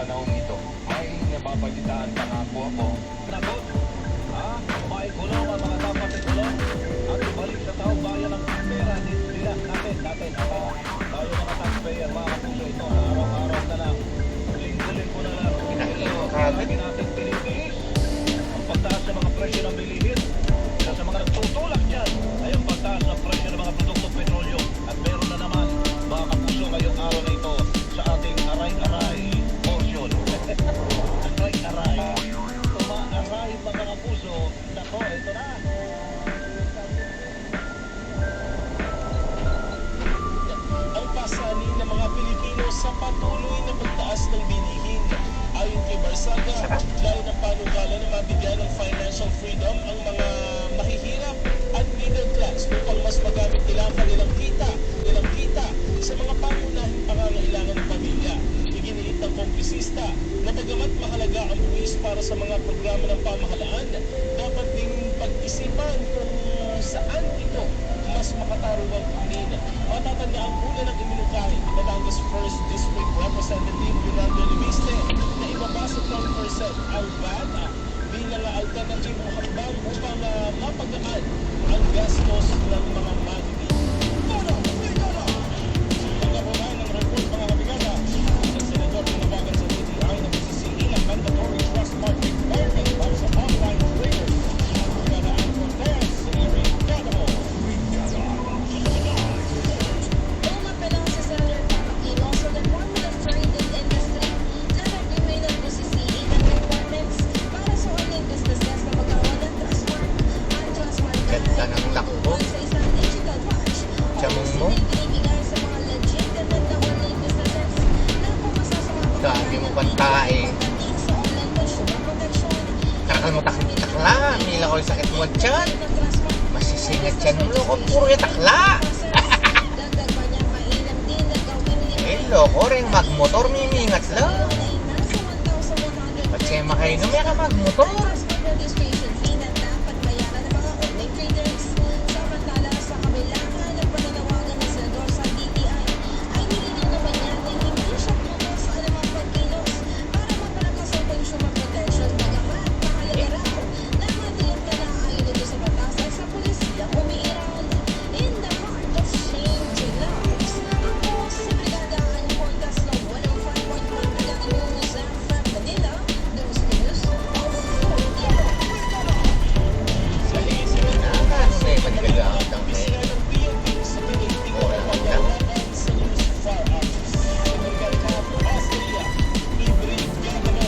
panahon ito. May napapalitaan pa nga po ako. Nagot, may kulong ang mga dapat ay kulong at ibalik sa taong bayan ang pera nila natin. Tayo mga taxpayer, mga kapuso ito, araw-araw na lang. Linggo-linggo na lang. Lagi natin tinitiis ang pagtaas sa mga presyo ng bilihin. Isa sa mga nagtutulak dyan ay ang pagtaas ng presyo ng mga produktong petrolyo. At meron na naman, mga kapuso, ngayong araw na ito sa ating aray-aray portion. Aray-aray. Tumaaray mga kapuso. Nako, ito na. Ang pasanin ng mga Pilipino sa patuloy na pagtaas ng bilihin. Ayon kay Barsaga, layo ng panukala na mabigyan ng financial freedom ang mga mahihirap at middle class upang mas magamit nila ang kanilang kita sa mga pangunahing pangangailangan ng pamilya. Iginiit ng kongresista na bagamat mahalaga ang buwis para sa mga programa ng pamahalaan, dapat ding pag-isipan kung saan ito mas makatarungang kunin. Matatandaan una ng iminungkahi ni Batangas 1st District Representative Yolanda Limiste na ibaba sa 10% ang VAT bilang alternatibong hakbang upang mapagaan ang gastos ng mga manini. Pagkakunan ng report mga kabigata, sa senador tinawagan sa DTI na PCCE ang mandatory trust fund requirement para sa online traders. Ang Pagkakaan Cortez, Senary Gadamo. Umapelang si Senator Aquino sa Department of Trade and Industry na nagbibigay ng PCCE ng requirements para sa online businesses na magkaroon ng trust fund. Ang trust fund Ganda ng takbo. sa isang digital watch. Tiyamong mo. Binibigay sa mga legitimate na online businesses na pumasa sa mga Dami mo pang tae. sa online consumer protection. Karakal mo takla. Mila ko yung sakit mo dyan. Ng trust fund. Masisingit yan mo. Loko, puro yung takla. Dagdag pa niya mainam din na gawin Eh, loko rin. Magmotor, mimingat lang. Ba't siya makainom yan ka magmotor? Registration fee na dapat bayaran ng mga online traders. Samantala sa kabilangan ng pananawagan ng senador sa DTI ay nilinaw naman niya na hindi siya puno sa anumang pagkilos para mapalakas ang consumer protection. Bagamat mahalaga raw na matiyak na naayon ito sa batas ay sa pulisya umiiral. In the heart of changing lives, ako si Brigada Ann Cortas na 105.1 Brigada News FM Manila, News News of 40. Ano na yung pagkagawa ng Bisira ng PNP sa pinigting na paglaban sa news firearms. Pagkakap Austria, Libre Gadamo.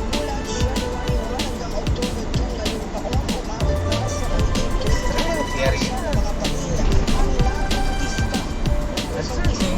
Mula January 1 hanggang October 2 ngayong taon, umabot na sa mahigit 200,000 mga pamilya ang naartista.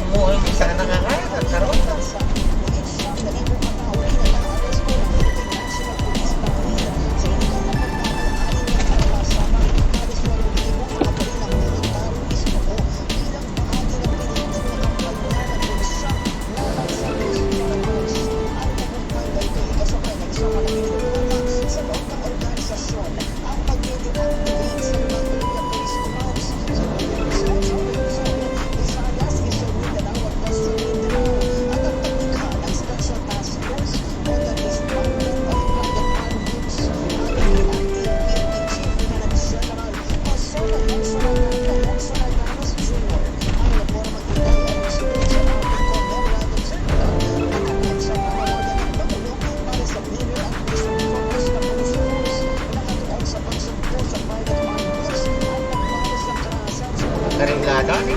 mo ang isa na nakakaya. Karoon na. Sa higit 7,000 katao ay nag-aaresto ng Philippine National Police dahil sa illegal na pagmamahali ng armas sa mga halos 8,000 mga barilang militarong ismuko bilang bahagi ng pinigting na kampanya ng pulisya laban sa music firearms. Ang nabuntay kay kasabay ng isang malaking problema sa loob ng organisasyon ang pag-deactivate sa mga police commands sa mga results of Luzon, Visayas, Quezon, Mindanao at Western Mindanao at ang paglikha ng Special Task Force o the Disbandment of Private Armed Groups. Ayon kay Acting PNP Chief Lieutenant General Pastor Alonso Ramos Jr. Ang labor magbigay ay resulta sa ating Memorandum Circular na katag sa pamamagitan ng Pangulo para sa cleaner and mission-focused na provisions na nakatuon sa pagsugpo sa private armed groups at pagbawas ng karahasan sa mga Karinglada ni.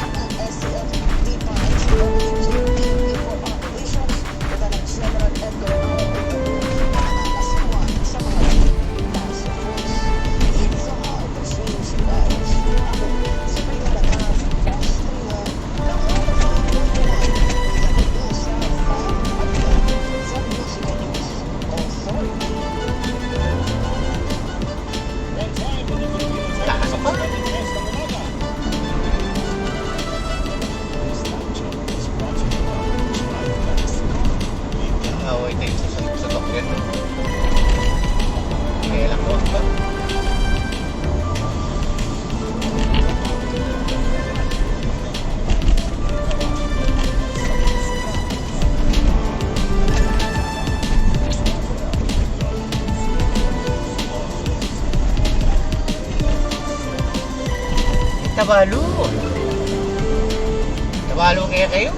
ang SCF DPI sa PNP for Operations Lieutenant General Edgar R. na nakakasiwan sa mga task force. It's a hard to change lives. Ako, si Brigada Austria, ng 105.1 sa 5 at 10 sa News News Authority. One time in the Philippines, Lakas pa. ang umaga. tabalo. Tabalo kaya kayo.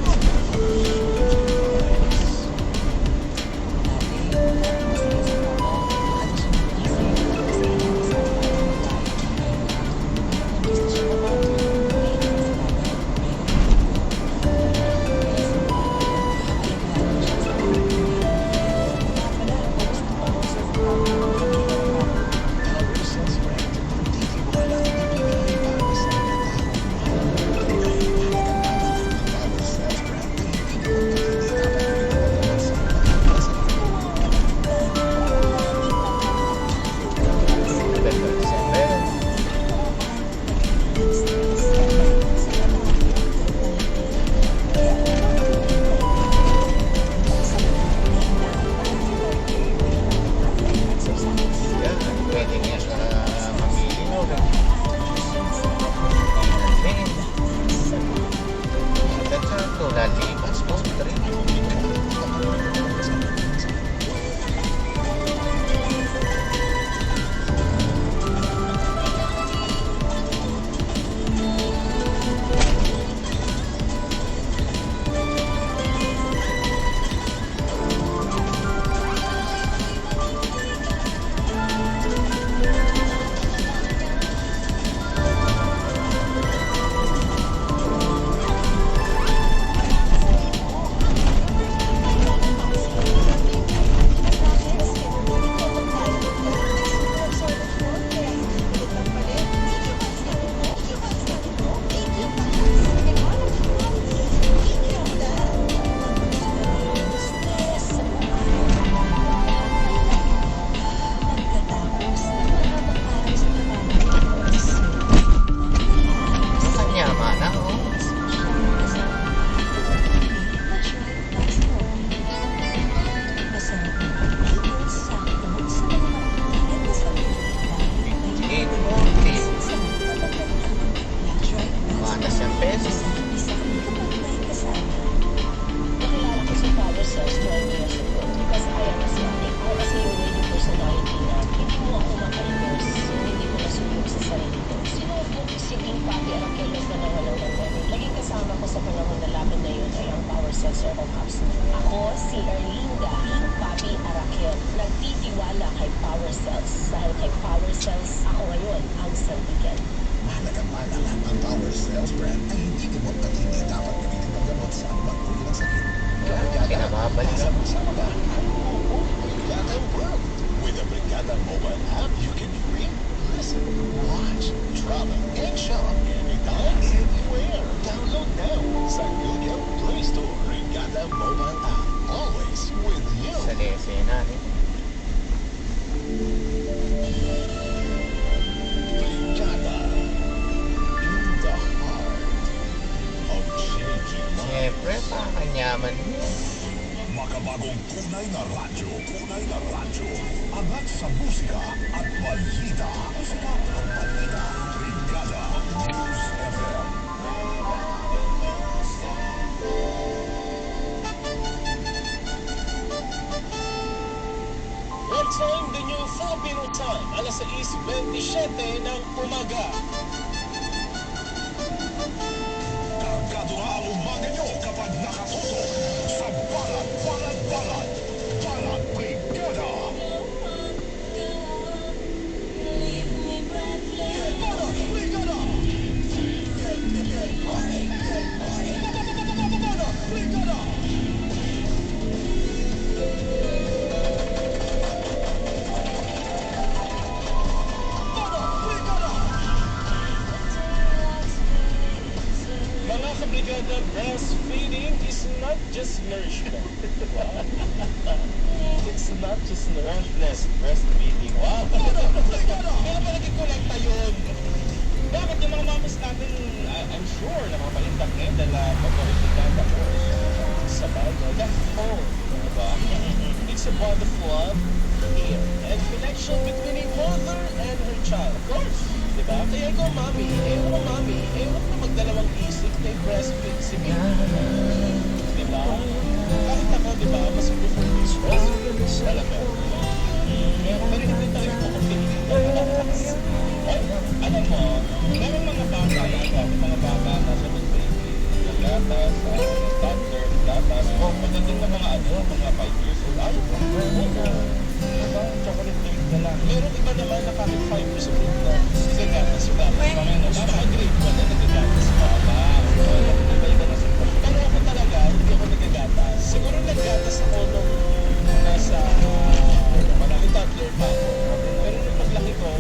Makabagong tunay na radyo. Tunay na radyo. Angat sa musika at balita. Musika at balita. Brigada News FM. Real time, the new Filipino time. Alas 6:27 ng umaga. Kargado nga ang umaga nyo kapag nakatutok sa Balat Brigada. Balat Brigada! Mga kabrigada, breastfeeding is not just nourishment. It's not just nourishment. Breastfeeding. Wow! Kaya palagi ko lang tayon. Bakit yung mga mamas natin, I'm sure, na mga palintang ngayon dahil paborito ka tapos sa bagay. The phone, diba? It's about the love, care, and connection between a mother and her child. Of course. Diba? Kaya ikaw, mami, huwag na magdalawang isip na i-breastfeed si baby. Diba? Kahit ako, diba, mas prefer this breastfeed. Talaga. Pero hindi tayo pupuntingin. Alam mo, meron mga bata mga bata nasa baby, gatas, toddler, gatas. Pagdating ng mga mga 5 years old, ayaw ko. Diba? Chocolate milk na lang. Meron iba naman na kahit 5 years old na gagatas yung gatas. Baka grade 1 na nagagatas pa. Iba-iba na sitwasyon. Pero ako talaga, hindi ako nagagatas. Siguro naggatas ako nung nasa toddler pa ako. Pero nung paglaki ko,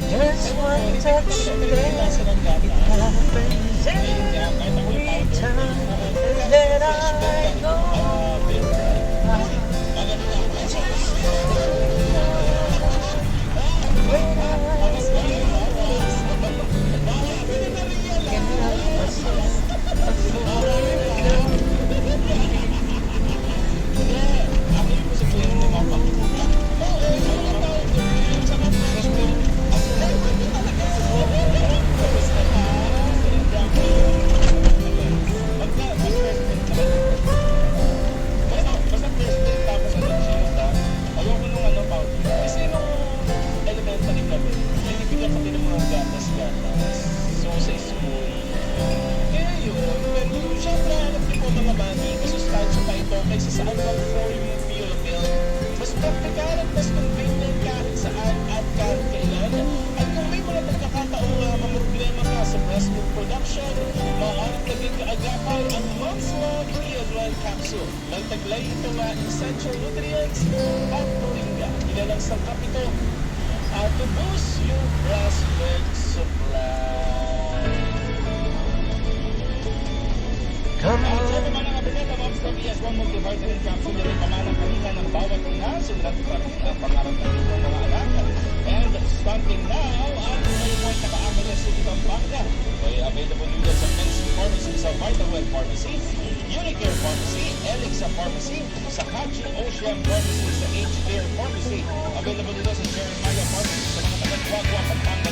Just one touch and then nasa ng gatas. happens every time that I go. Nagtaglay ito nga essential nutrients at moringa. Ilalang sangkap ito to boost your breast milk supply. Come At sa on. mga kabineta, Moms na BS1 multivitamin capsule na rin pamalang kanina ng bawat ina, sunod pa rin ang pangarap ng inyong mga anak. And starting now, at may point na kaamay sa Pampanga. May available dito sa Men's Pharmacy, sa Vitalwell Pharmacy, Unicare Pharmacy, Elixa Pharmacy, sa Hachi Ocean Pharmacy, sa H-Care Pharmacy. Available dito sa Jeremiah Pharmacy, sa mga taga-Guagua, Pampanga.